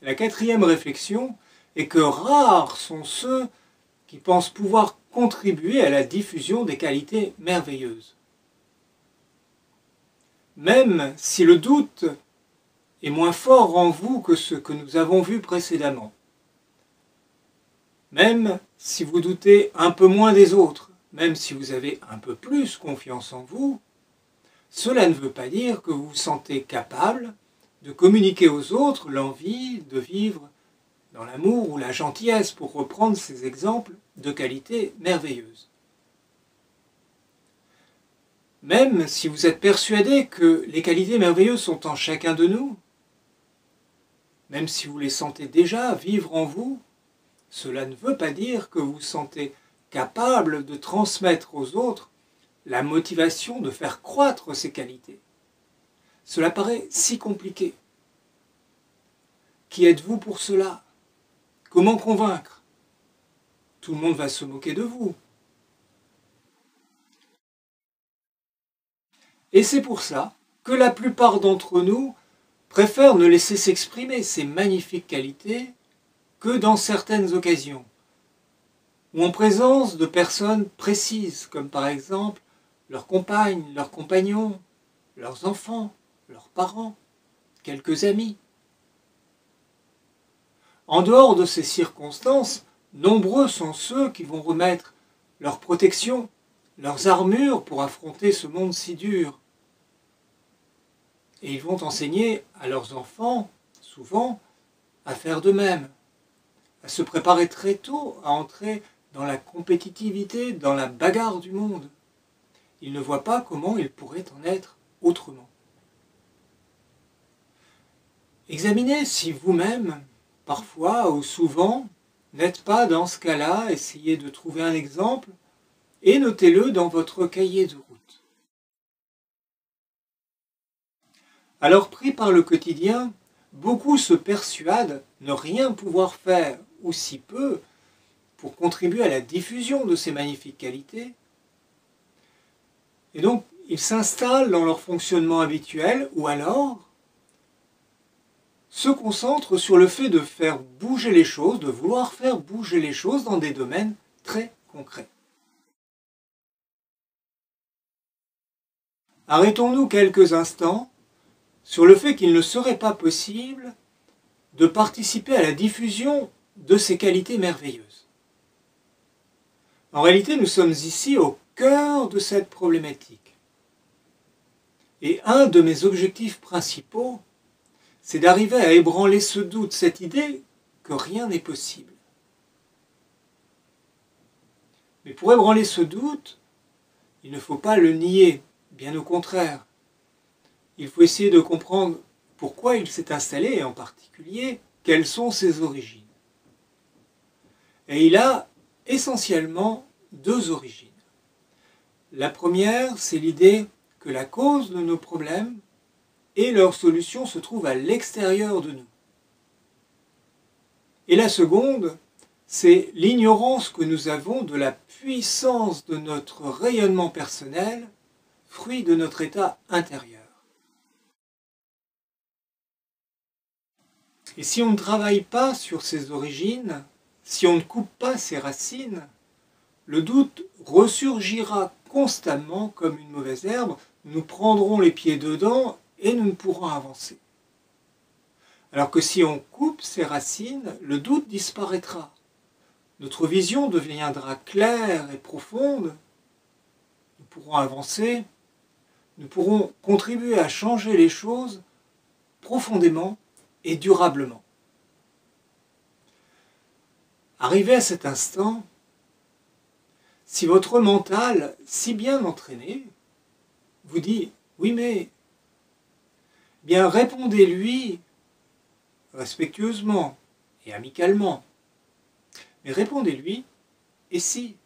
La quatrième réflexion est que rares sont ceux qui pensent pouvoir contribuer à la diffusion des qualités merveilleuses. Même si le doute est moins fort en vous que ce que nous avons vu précédemment. Même si vous doutez un peu moins des autres, même si vous avez un peu plus confiance en vous, cela ne veut pas dire que vous vous sentez capable de communiquer aux autres l'envie de vivre dans l'amour ou la gentillesse, pour reprendre ces exemples de qualités merveilleuses. Même si vous êtes persuadé que les qualités merveilleuses sont en chacun de nous, même si vous les sentez déjà vivre en vous, cela ne veut pas dire que vous vous sentez capable de transmettre aux autres la motivation de faire croître ces qualités. Cela paraît si compliqué. Qui êtes-vous pour cela? Comment convaincre? Tout le monde va se moquer de vous. Et c'est pour ça que la plupart d'entre nous préfèrent ne laisser s'exprimer ces magnifiques qualités que dans certaines occasions, ou en présence de personnes précises, comme par exemple leurs compagnes, leurs compagnons, leurs enfants, leurs parents, quelques amis. En dehors de ces circonstances, nombreux sont ceux qui vont remettre leur protection, leurs armures pour affronter ce monde si dur. Et ils vont enseigner à leurs enfants, souvent, à faire de même, à se préparer très tôt à entrer dans la compétitivité, dans la bagarre du monde. Ils ne voient pas comment il pourrait en être autrement. Examinez si vous-même, parfois ou souvent, n'êtes pas dans ce cas-là, essayez de trouver un exemple et notez-le dans votre cahier de route. Alors pris par le quotidien, beaucoup se persuadent ne rien pouvoir faire, ou si peu, pour contribuer à la diffusion de ces magnifiques qualités. Et donc, ils s'installent dans leur fonctionnement habituel, ou alors se concentrent sur le fait de faire bouger les choses, de vouloir faire bouger les choses dans des domaines très concrets. Arrêtons-nous quelques instants sur le fait qu'il ne serait pas possible de participer à la diffusion de ces qualités merveilleuses. En réalité, nous sommes ici au cœur de cette problématique. Et un de mes objectifs principaux, c'est d'arriver à ébranler ce doute, cette idée que rien n'est possible. Mais pour ébranler ce doute, il ne faut pas le nier, bien au contraire. Il faut essayer de comprendre pourquoi il s'est installé et en particulier quelles sont ses origines. Et il a essentiellement deux origines. La première, c'est l'idée que la cause de nos problèmes et leur solution se trouvent à l'extérieur de nous. Et la seconde, c'est l'ignorance que nous avons de la puissance de notre rayonnement personnel, fruit de notre état intérieur. Et si on ne travaille pas sur ses origines, si on ne coupe pas ses racines, le doute ressurgira constamment comme une mauvaise herbe, nous prendrons les pieds dedans et nous ne pourrons avancer. Alors que si on coupe ses racines, le doute disparaîtra. Notre vision deviendra claire et profonde, nous pourrons avancer, nous pourrons contribuer à changer les choses profondément et durablement. Arrivé à cet instant, si votre mental, si bien entraîné, vous dit « oui mais », bien répondez-lui respectueusement et amicalement. Mais répondez-lui « et si » ?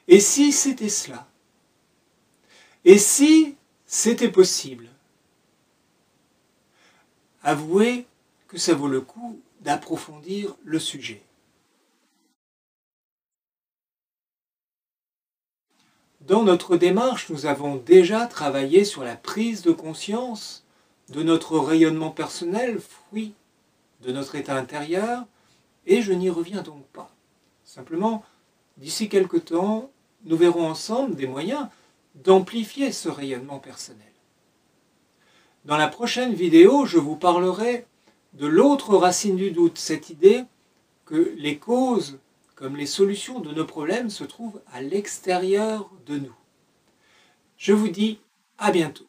Et si c'était cela ? Et si c'était possible ? Avouez que ça vaut le coup d'approfondir le sujet. Dans notre démarche, nous avons déjà travaillé sur la prise de conscience de notre rayonnement personnel, fruit de notre état intérieur, et je n'y reviens donc pas. Simplement, d'ici quelque temps, nous verrons ensemble des moyens d'amplifier ce rayonnement personnel. Dans la prochaine vidéo, je vous parlerai de l'autre racine du doute, cette idée que les causes comme les solutions de nos problèmes se trouvent à l'extérieur de nous. Je vous dis à bientôt.